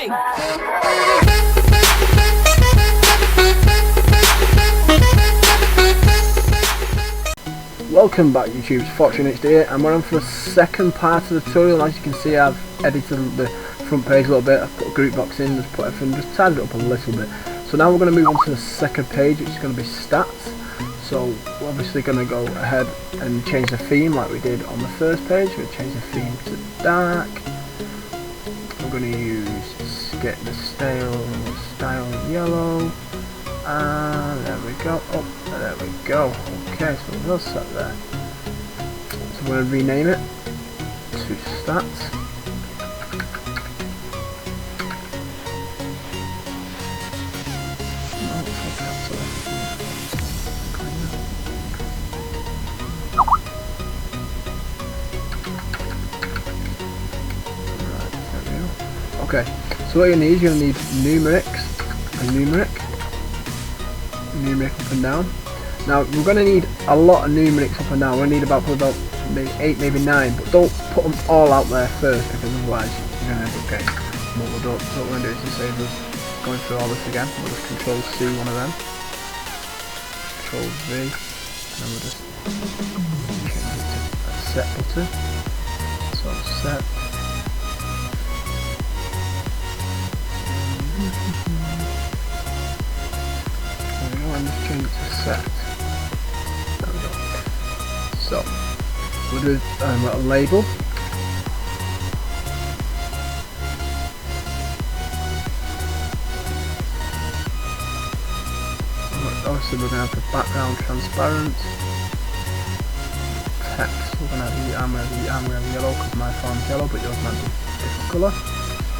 thing. Welcome back YouTube, it's Fortune here, and we're on for the second part of the tutorial. As you can see, I've edited the front page a little bit, I've put a group box in, just put everything, just tidied it up a little bit. So now we're going to move on to the second page, which is going to be stats. So we're obviously going to go ahead and change the theme like we did on the first page. We'll change the theme to dark. I'm going to get the style yellow. There we go. Oh, there we go. Okay, so we'll set there. So we're going to rename it to stats. Okay, so what you're going to need numeric up and down. Now we're going to need a lot of numerics up and down. We're going to need about maybe 8, maybe 9, but don't put them all out there first, because otherwise you're going to end up getting muddled up. So what we're going to do is to save us going through all this again. We'll just Control C one of them, Control V, and then we'll just change it to a set button. So set. And just change it to set. There we go. So we'll do a label. Obviously we're going to have the background transparent. Text, we're going to have I'm going to have yellow because my font's yellow, but yours might be a different colour.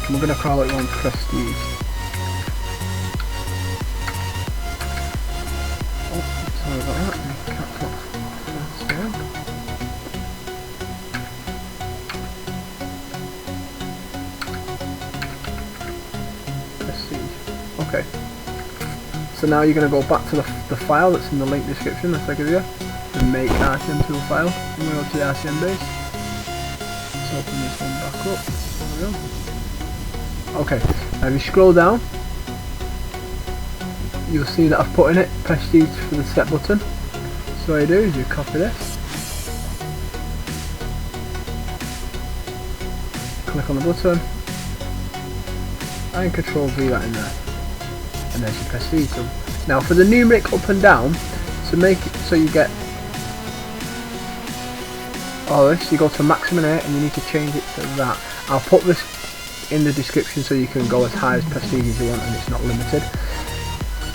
And we're going to call it one prestige. Sorry about that, caps lock first down. Prestige. Okay. So now you're going to go back to the file that's in the link description that I give you, the make RTM tool file. I'm going to go to the RTM base. Let's open this one back up. There we go. Okay, now if you scroll down, you'll see that I've put in it prestige for the set button. So what you do is you copy this, click on the button, and Control V that in there, and there's your prestige. So now for the numeric up and down, to make it so you get all this, you go to maximum 8 and you need to change it to that. I'll put this in the description so you can go as high as prestige as you want and it's not limited.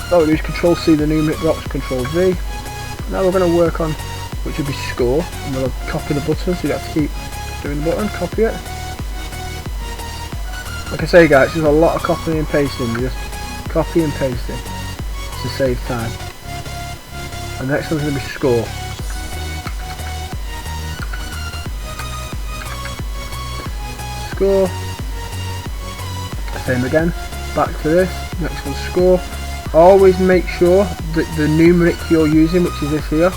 So we'll use Control C the numeric box, Control V. Now we're going to work on, which will be score, and we'll copy the button, so you have to keep doing the button, copy it. Like I say guys, there's a lot of copying and pasting, you just copy and pasting to save time. And the next one's going to be score. Score. Same again, back to this, next one's score. Always make sure that the numeric you're using, which is this here,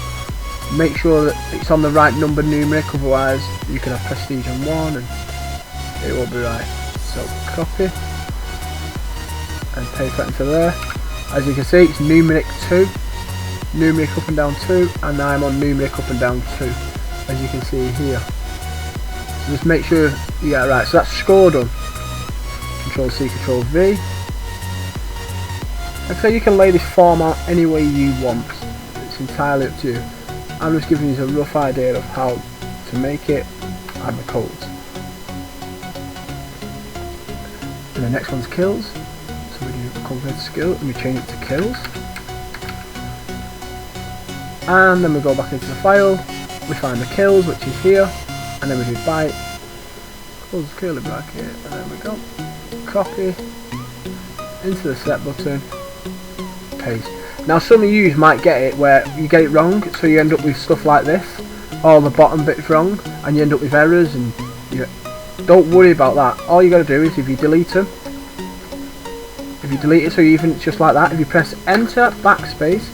make sure that it's on the right number numeric, otherwise you can have prestige on one and it won't be right. So copy and paste that into there. As you can see, it's numeric 2, numeric up and down 2, and I'm on numeric up and down 2, as you can see here. So just make sure you get it right. So that's score done. Control C, Control V. Like I say, you can lay this form out any way you want, it's entirely up to you. I'm just giving you a rough idea of how to make it and the codes. And the next one's kills, so we do convert skill and we change it to kills. And then we go back into the file, we find the kills, which is here, and then we do byte, close the curly bracket, and there we go. Copy into the set button. Paste. Now some of you might get it where you get it wrong, so you end up with stuff like this, all the bottom bit's wrong, and you end up with errors, and don't worry about that. All you got to do is if you delete them, so even it's just like that, if you press enter backspace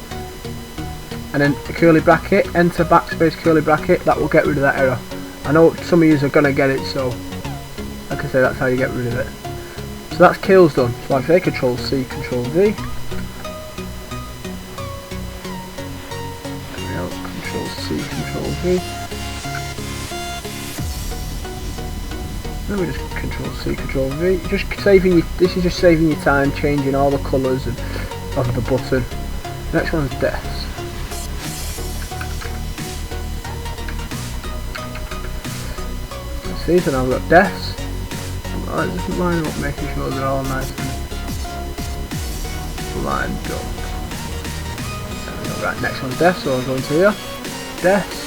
and then a curly bracket, enter backspace curly bracket, that will get rid of that error. I know some of you are going to get it, so like I say, that's how you get rid of it. So that's kills done. So like I say, Control C, Control V. There we go. Control C, Control V. Then we just Control C, Control V. Just saving you. This is just saving you time, changing all the colours of the button. Next one's deaths. See, so now we've got deaths. Alright, just line them up, making sure they're all nice and lined up. There we go. Right, next one's deaths, so I'll go into here. Deaths.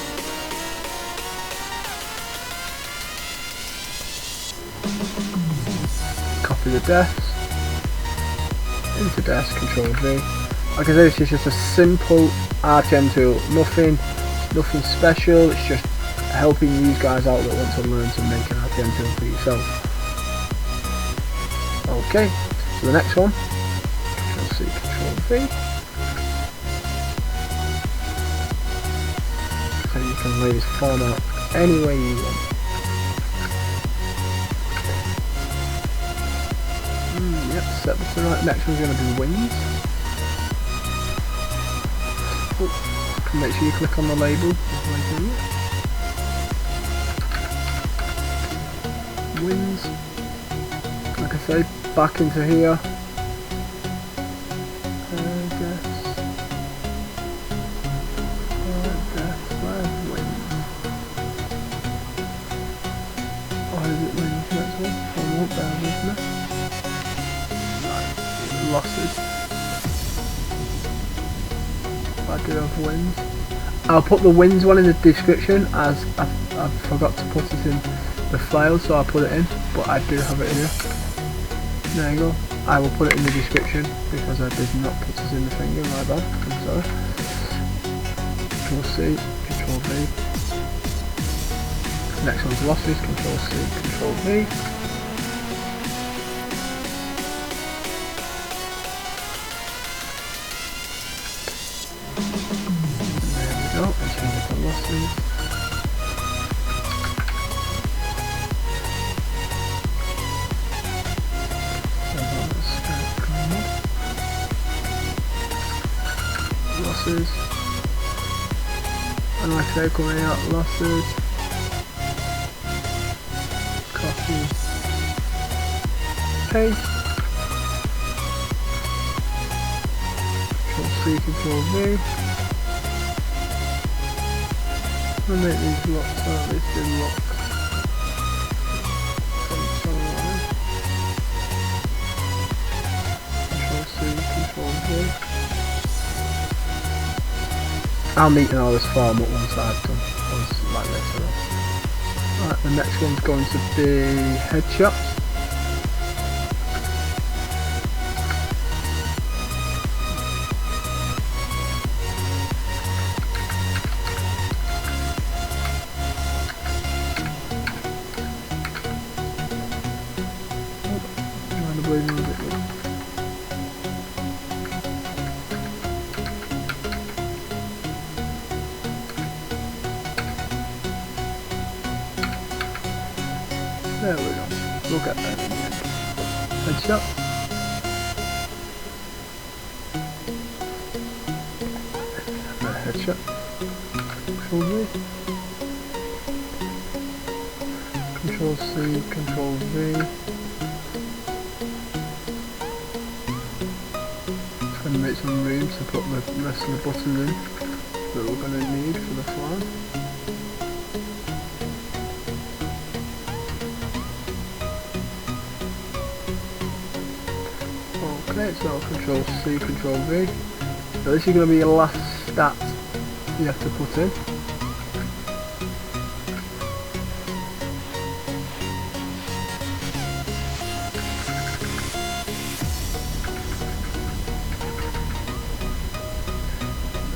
Copy the deaths. Into deaths, Control V. Like I said, this is just a simple RTM tool. Nothing special, it's just helping these guys out that want to learn to make an RTM tool for yourself. Okay, so the next one, Control C, Control V. So you can lay this format any way you want. Yep, set this right. Next one's going to be wings. Oh, make sure you click on the label. Wins. Like I say, back into here. Where's wins? Or is it wins next one? I won't bear with me. Right, losses. I do have wins. I'll put the wins one in the description, as I forgot to put it in the file, so I'll put it in, but I do have it here. There you go. I will put it in the description because I did not put it in the finger, my bad, I'm sorry. Control C, Control V. Next one's losses, Control C, Control V. There we go, and change it to losses. Losses, and like I say, coming out losses, copy, paste, Control C, Control V, and make these locks so at least they lock. Control C, Control V. I'll meet in all this form up once I've done, like later on. Right, the next one's going to be headshots. There we go. We'll get there in the end. Headshot. Headshot. Control V. Control C, Control V. Just going to make some room to put the rest of the buttons in that we're going to need for the flag. Okay, so Control C, Control V. So this is going to be your last stat you have to put in.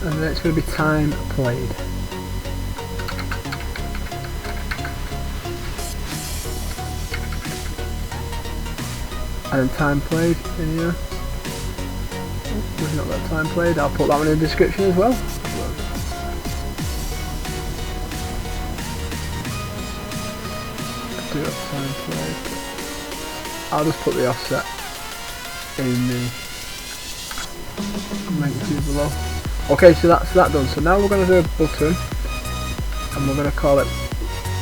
And then it's going to be time played. And then time played in here. We've not got time played, I'll put that one in the description as well. I do have time played. I'll just put the offset in the link to below. Okay, so that's that done. So now we're going to do a button, and we're going to call it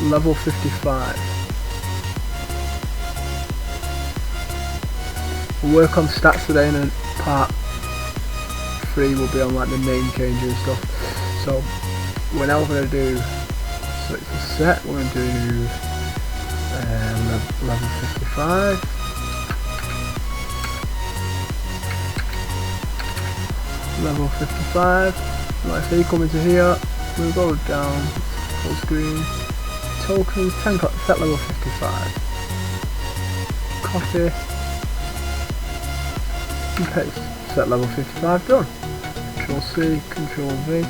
level 55. We'll work on stats today, and then part 3 will be on like the name changer and stuff. So we're now going to do, so it's a set, we're going to do level 55. Level 55. Like I say, you come into here, we'll go down, full screen, tokens, 10 set level 55. Copy and paste. Set level 55 done. Control C, Control V.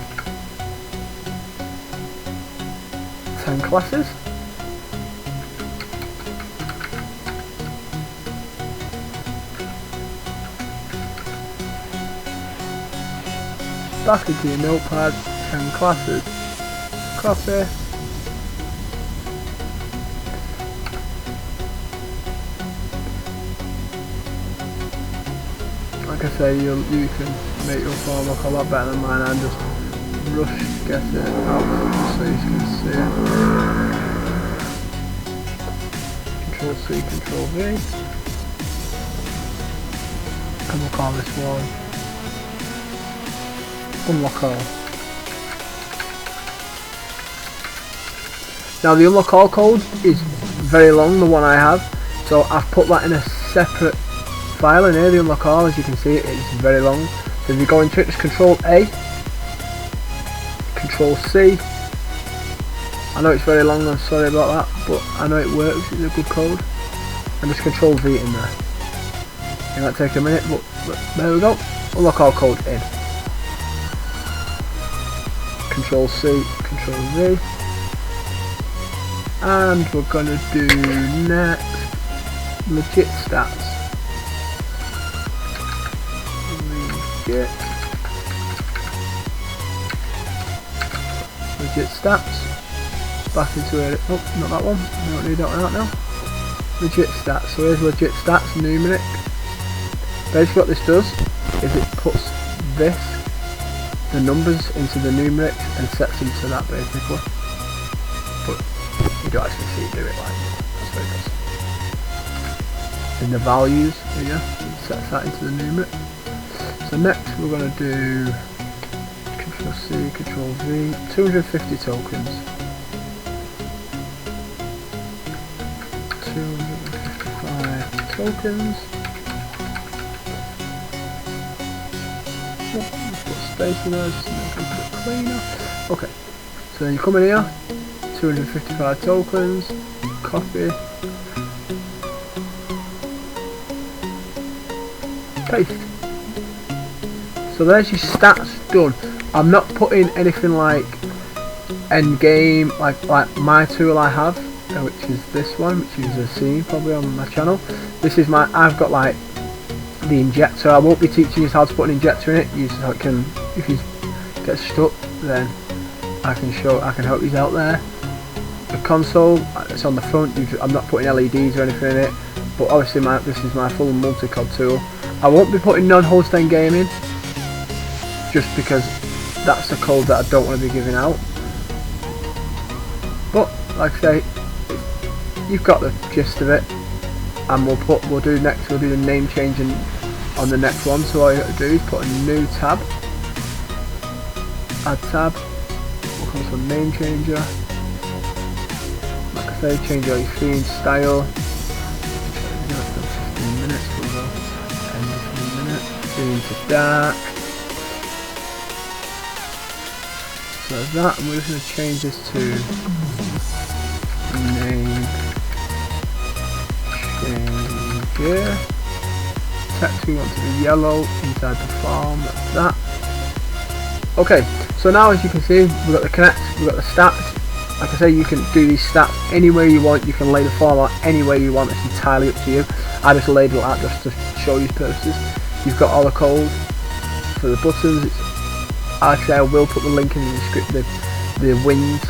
10 classes. Back into your notepad, 10 classes. Copy. Like I say, you can make your form look a lot better than mine. I'm just rush get it out so you can see it. Control C, Control V. And we'll call this one unlock all. Now the unlock all code is very long, the one I have, so I've put that in a separate file in here. The unlock all, as you can see, it's very long. So if you go into it, just Control A, Control C. I know it's very long, I'm sorry about that, but I know it works, it's a good code. And just Control V in there. It might take a minute, but there we go. Unlock all code in. Control C, Control V, and we're gonna do next legit stats. Legit stats. Back into it. Oh, not that one. I don't need that one out now. Legit stats. So here's legit stats, numeric. Basically, what this does is it puts this, the numbers, into the numeric and sets them to that basically. But you don't actually see it do it like that. That's what it does. In the values here, it sets that into the numeric. So next we're going to do Control C, Control V, 250 tokens. 255 tokens. Put space in there just to make it a bit cleaner. Okay, so then you come in here, 255 tokens, copy, paste. So there's your stats done. I'm not putting anything like end game, like my tool I have, which is this one, which is a scene probably on my channel. This is my, I've got like the injector. I won't be teaching you how to put an injector in it. You can, if you get stuck, then I can help you out there. The console, it's on the front. I'm not putting LEDs or anything in it, but obviously this is my full multi-cod tool. I won't be putting non-host end gaming, just because that's a code that I don't want to be giving out. But like I say, you've got the gist of it, and we'll do the name changing on the next one. So all you got to do is put a new tab, add tab, we'll come to name changer. Like I say, change all your theme style. 15 minutes, we'll go 10 to 15 minutes. Theme to dark. So there's that, and we're just going to change this to name changer. Text we want to be yellow inside the form, that's that. Okay, so now as you can see, we've got the connect, we've got the stats. Like I say, you can do these stats anywhere you want, you can lay the form out anywhere you want, it's entirely up to you. I just laid it out just to show you purposes. You've got all the codes for the buttons. Actually, I will put the link in the description, the wins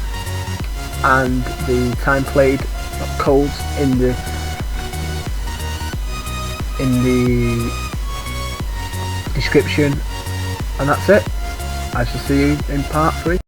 and the time played codes in the in the description, and that's it. I shall see you in part 3.